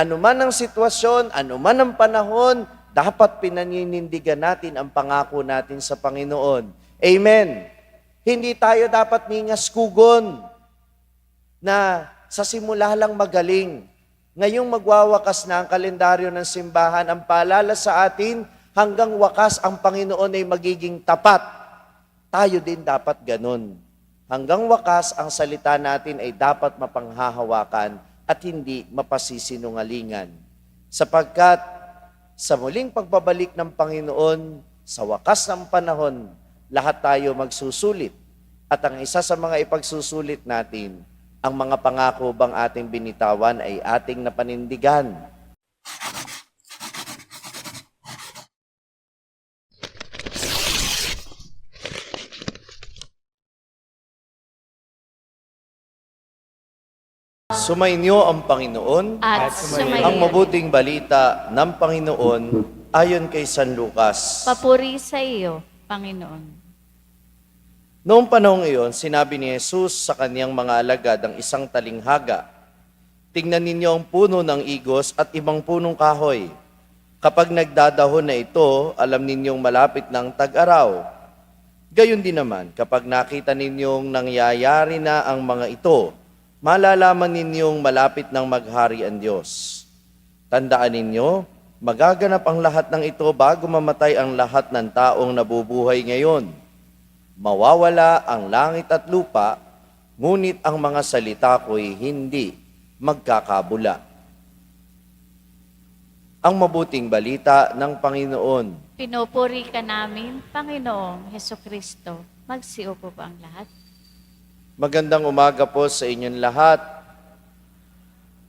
Anuman ang sitwasyon, anuman ang panahon, dapat pinaninindigan natin ang pangako natin sa Panginoon. Amen. Hindi tayo dapat ningaskugon na sa simula lang magaling. Ngayong magwawakas na ang kalendaryo ng simbahan, ang paalala sa atin, hanggang wakas ang Panginoon ay magiging tapat. Tayo din dapat ganun. Hanggang wakas ang salita natin ay dapat mapanghahawakan at hindi mapasisinungalingan. Sapagkat sa muling pagbabalik ng Panginoon, sa wakas ng panahon, lahat tayo magsusulit. At ang isa sa mga ipagsusulit natin, ang mga pangako bang ating binitawan ay ating napanindigan. Sumainyo ang Panginoon At sumayo. ang mabuting balita ng Panginoon ayon kay San Lucas. Papuri sa iyo, Panginoon. Noong panahong iyon, sinabi ni Jesus sa kaniyang mga alagad ang isang talinghaga, "Tingnan ninyo ang puno ng igos at ibang punong kahoy. Kapag nagdadahon na ito, alam ninyong malapit ng tag-araw. Gayon din naman, kapag nakita ninyong nangyayari na ang mga ito, malalaman ninyong malapit ng maghari ang Diyos. Tandaan ninyo, magaganap ang lahat ng ito bago mamatay ang lahat ng taong nabubuhay ngayon. Mawawala ang langit at lupa, ngunit ang mga salita ko'y hindi magkakabula." Ang mabuting balita ng Panginoon. Pinupuri ka namin, Panginoong Hesukristo. Magsiupo ba ang lahat? Magandang umaga po sa inyong lahat.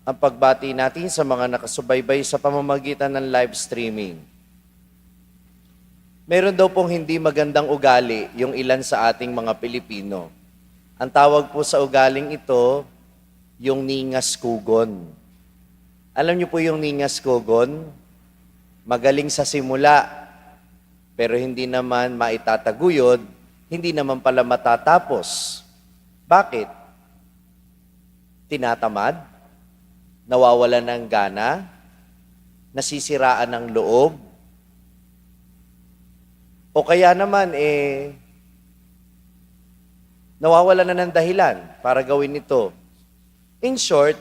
Ang pagbati natin sa mga nakasubaybay sa pamamagitan ng live streaming. Meron daw pong hindi magandang ugali yung ilan sa ating mga Pilipino. Ang tawag po sa ugaling ito, yung ningaskugon. Alam niyo po yung ningaskugon? Magaling sa simula, pero hindi naman maitataguyod, hindi naman pala matatapos. Bakit? Tinatamad? Nawawalan ng gana? Nasisiraan ng loob? O kaya naman, nawawalan na ng dahilan para gawin ito. In short,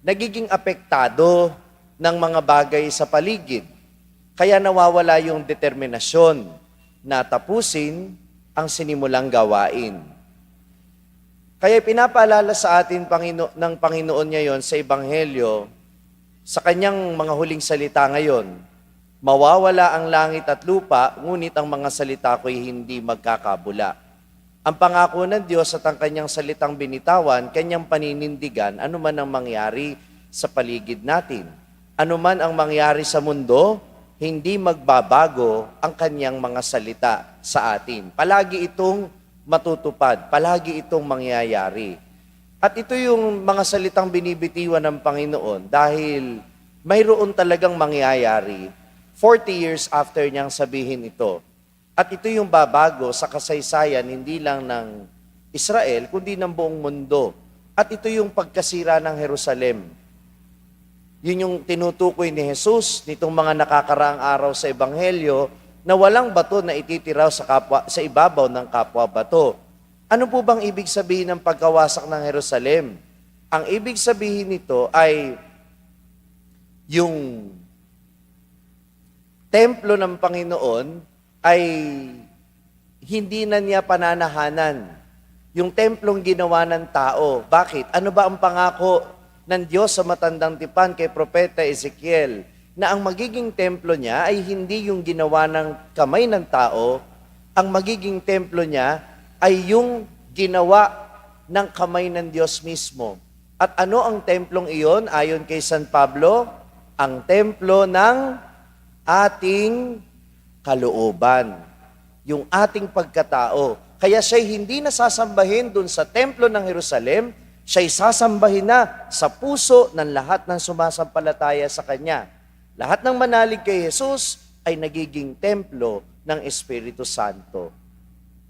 nagiging apektado ng mga bagay sa paligid. Kaya nawawala yung determinasyon na tapusin ang sinimulang gawain. Kaya pinapaalala sa atin ng Panginoon ngayon sa Ebanghelyo, sa kanyang mga huling salita ngayon, mawawala ang langit at lupa, ngunit ang mga salita ko'y hindi magkakabula. Ang pangako ng Diyos at ang kanyang salitang binitawan, kanyang paninindigan, anuman ang mangyari sa paligid natin. Anuman ang mangyari sa mundo, hindi magbabago ang kanyang mga salita sa atin. Palagi itong matutupad, palagi itong mangyayari. At ito yung mga salitang binibitiwan ng Panginoon dahil mayroon talagang mangyayari 40 years after niyang sabihin ito. At ito yung babago sa kasaysayan hindi lang ng Israel, kundi ng buong mundo. At ito yung pagkasira ng Jerusalem. Yun yung tinutukoy ni Jesus nitong mga nakakaraang araw sa Ebanghelyo na walang bato na ititiraw sa ibabaw ng kapwa bato. Ano po bang ibig sabihin ng pagkawasak ng Jerusalem? Ang ibig sabihin nito ay yung templo ng Panginoon ay hindi na niya pananahanan. Yung templong ginawa ng tao. Bakit? Ano ba ang pangako ng Diyos sa matandang tipan kay Propeta Ezekiel? Na ang magiging templo niya ay hindi yung ginawa ng kamay ng tao, ang magiging templo niya ay yung ginawa ng kamay ng Diyos mismo. At ano ang templong iyon ayon kay San Pablo? Ang templo ng ating kalooban, yung ating pagkatao. Kaya siya'y hindi nasasambahin dun sa templo ng Jerusalem, siya'y sasambahin na sa puso ng lahat ng sumasampalataya sa Kanya. Lahat ng manalig kay Jesus ay nagiging templo ng Espiritu Santo.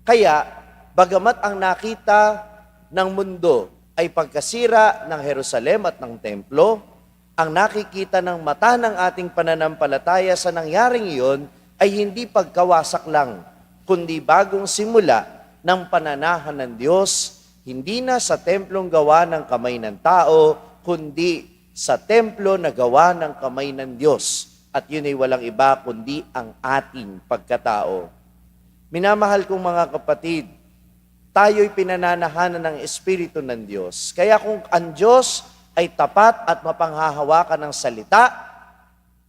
Kaya, bagamat ang nakita ng mundo ay pagkasira ng Jerusalem at ng templo, Ang nakikita ng mata ng ating pananampalataya sa nangyaring iyon ay hindi pagkawasak lang, kundi bagong simula ng pananahan ng Diyos, hindi na sa templong gawa ng kamay ng tao, kundi sa templo na gawa ng kamay ng Diyos. At yun ay walang iba kundi ang ating pagkatao. Minamahal kong mga kapatid, tayo'y pinananahanan ng Espiritu ng Diyos. Kaya kung ang Diyos ay tapat at mapanghahawakan ng salita,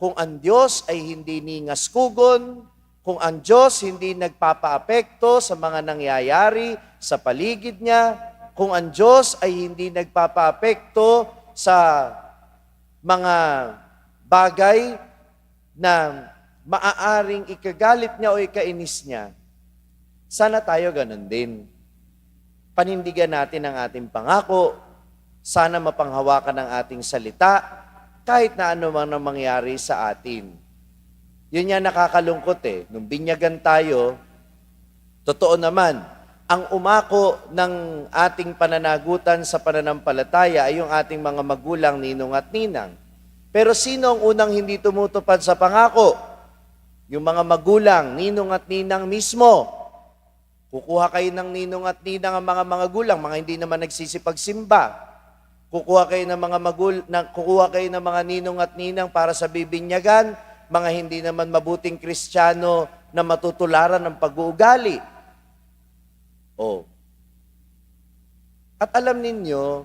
kung ang Diyos ay hindi ningaskugon, kung ang Diyos hindi nagpapaapekto sa mga nangyayari sa paligid niya, kung ang Diyos ay hindi nagpapaapekto sa mga bagay na maaaring ikagalit niya o ikainis niya, sana tayo ganun din. Panindigan natin ang ating pangako, sana mapanghawakan ang ating salita, kahit na ano man ang mangyari sa atin. Yun yan nakakalungkot Nung binyagan tayo, totoo naman, ang umako ng ating pananagutan sa pananampalataya ay yung ating mga magulang, ninong at ninang. Pero sino ang unang hindi tumutupad sa pangako? Yung mga magulang, ninong at ninang mismo. Kukuha kayo ng ninong at ninang ang mga gulang, mga hindi naman nagsisipagsimba. Kukuha kayo ng mga ninong at ninang para sa bibinyagan, mga hindi naman mabuting Kristiyano na matutularan ng pag-uugali. At alam ninyo,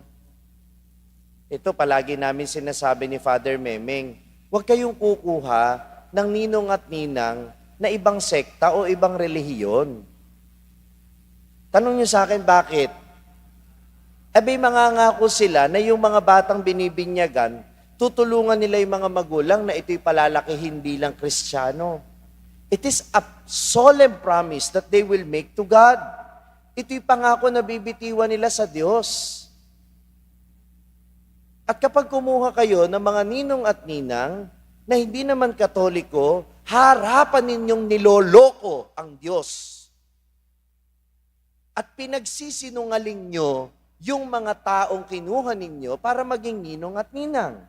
ito palagi namin sinasabi ni Father Memeng, huwag kayong kukuha ng ninong at ninang na ibang sekta o ibang relihiyon. Tanong niyo sa akin, bakit? Abay, mangangako sila na yung mga batang binibinyagan, tutulungan nila yung mga magulang na ito'y palalakihin bilang Kristiyano. It is a solemn promise that they will make to God. Ito'y pangako na bibitiwan nila sa Diyos. At kapag kumuha kayo ng mga ninong at ninang na hindi naman Katoliko, harapan ninyong niloloko ang Diyos. At pinagsisinungaling nyo yung mga taong kinuha ninyo para maging ninong at ninang.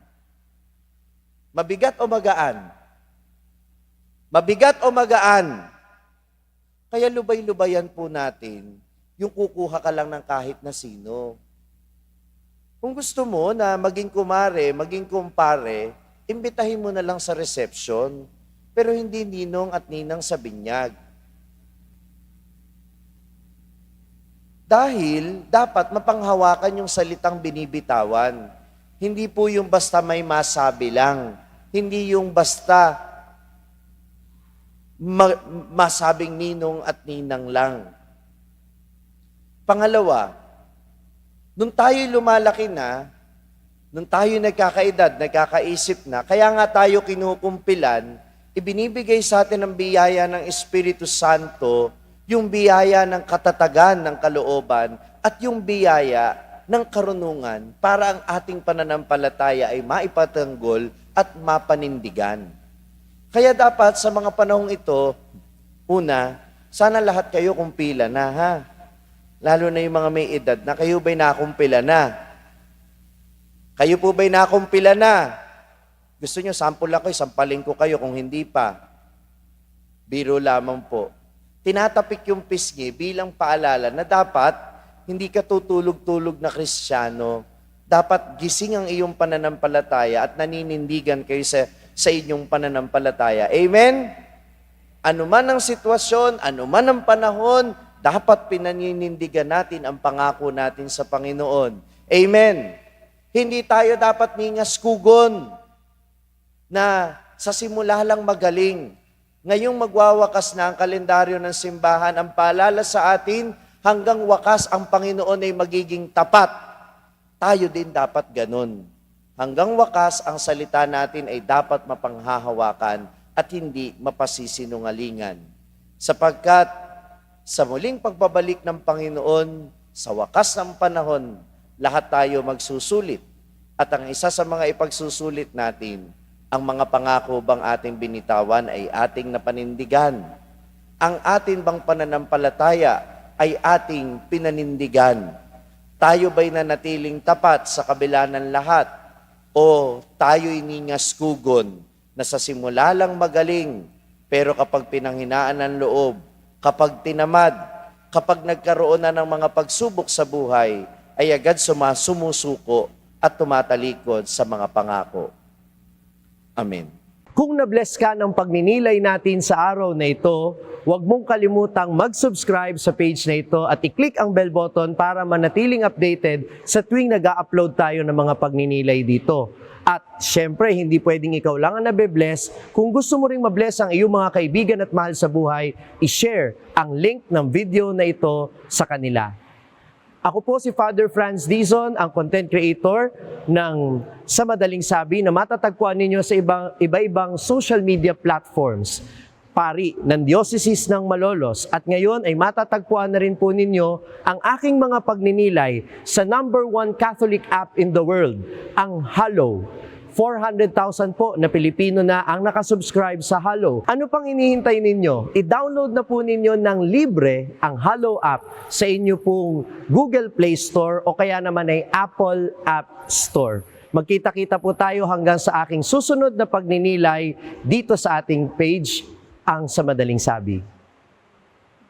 Mabigat o magaan? Mabigat o magaan? Kaya lubay-lubayan po natin yung kukuha ka lang ng kahit na sino. Kung gusto mo na maging kumare, maging kumpare, imbitahin mo na lang sa reception, pero hindi ninong at ninang sa binyag. Dahil dapat mapanghawakan yung salitang binibitawan. Hindi po yung basta may masabi lang. Hindi yung basta masabing ninong at ninang lang. Pangalawa, nung tayo'y lumalaki na, nung tayo'y nagkakaedad, nagkakaisip na, kaya nga tayo kinukumpilan, ibinibigay sa atin ang biyaya ng Espiritu Santo, yung biyaya ng katatagan ng kalooban at yung biyaya ng karunungan para ang ating pananampalataya ay maipatanggol at mapanindigan. Kaya dapat sa mga panahong ito, una, sana lahat kayo kumpila na ha. Lalo na yung mga may edad na kayo ba'y nakumpila na? Kayo po ba'y nakumpila na? Gusto nyo, sample ako, sampalin ko kayo kung hindi pa. Biro lamang po. Tinatapik yung pisngi bilang paalala na dapat hindi ka tutulog-tulog na Kristiyano. Dapat gising ang iyong pananampalataya at naninindigan kayo sa inyong pananampalataya. Amen? Ano man ang sitwasyon, ano man ang panahon, dapat pinaninindigan natin ang pangako natin sa Panginoon. Amen? Hindi tayo dapat ningaskugon na sa simula lang magaling. Ngayong magwawakas na ang kalendaryo ng simbahan, ang paalala sa atin, hanggang wakas ang Panginoon ay magiging tapat. Tayo din dapat ganun. Hanggang wakas, ang salita natin ay dapat mapanghahawakan at hindi mapasisinungalingan. Sapagkat sa muling pagbabalik ng Panginoon, sa wakas ng panahon, lahat tayo magsusulit. At ang isa sa mga ipagsusulit natin, ang mga pangako bang ating binitawan ay ating napanindigan. Ang atin bang pananampalataya ay ating pinanindigan. Tayo ba'y nanatiling tapat sa kabila ng lahat? O tayo'y ningaskugon na sa simula lang magaling, pero kapag pinanghinaan ng loob, kapag tinamad, kapag nagkaroon na ng mga pagsubok sa buhay, ay agad sumusuko at tumatalikod sa mga pangako. Amen. Kung na-bless ka ng pagninilay natin sa araw na ito, huwag mong kalimutang mag-subscribe sa page na ito at i-click ang bell button para manatiling updated sa tuwing nag-upload tayo ng mga pagninilay dito. At syempre, hindi pwedeng ikaw lang ang nabe-bless. Kung gusto mo ring ma-bless ang iyong mga kaibigan at mahal sa buhay, i-share ang link ng video na ito sa kanila. Ako po si Father Franz Dizon, ang content creator ng Sa Madaling Sabi na matatagpuan ninyo sa iba-ibang social media platforms. Pari ng Diocese ng Malolos at ngayon ay matatagpuan na rin po ninyo ang aking mga pagninilay sa #1 Catholic app in the world, ang Hallow. 400,000 po na Pilipino na ang nakasubscribe sa Hallow. Ano pang hinihintay ninyo? I-download na po ninyo ng libre ang Hallow app sa inyo pong Google Play Store o kaya naman ay Apple App Store. Magkita-kita po tayo hanggang sa aking susunod na pagninilay dito sa ating page, ang Sa Madaling Sabi.